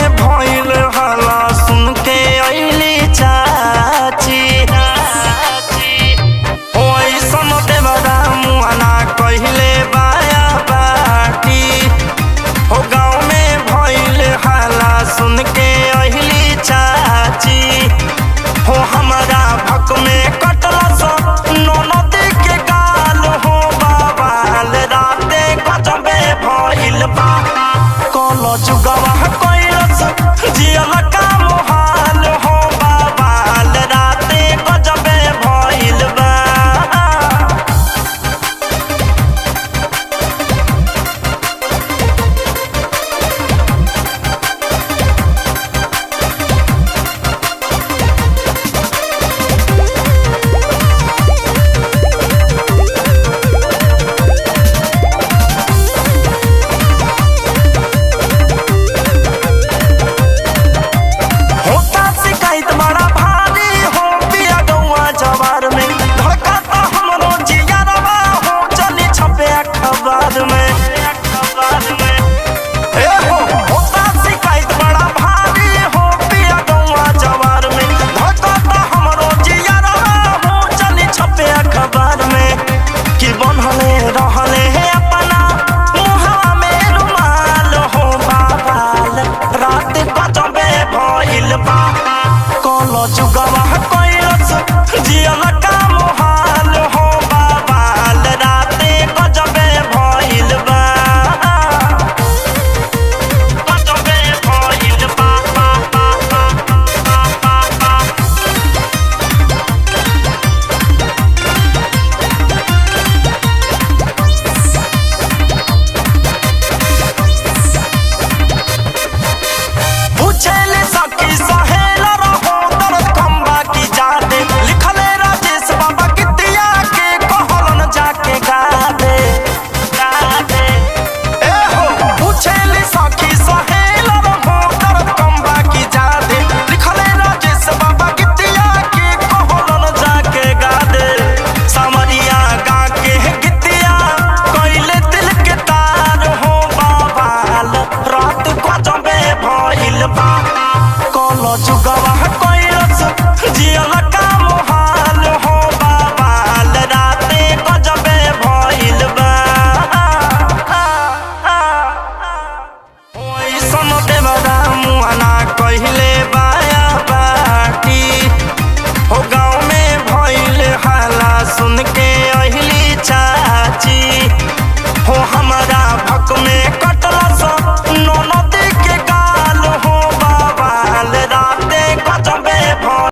में भइल हला सुन के अइली चाची ओइसन देवरा मुआना कहिले बाया बाटी हो गाँव में भइल हला सुन के अइली चाची हो हमारा भक में कटला सो ननदी के गाल हो बाबाल राते गजबे भइल बा कलो जुगवा कइलस जियल का मोहाल हो बाबाल राते गजबे भइल बा। जुगवा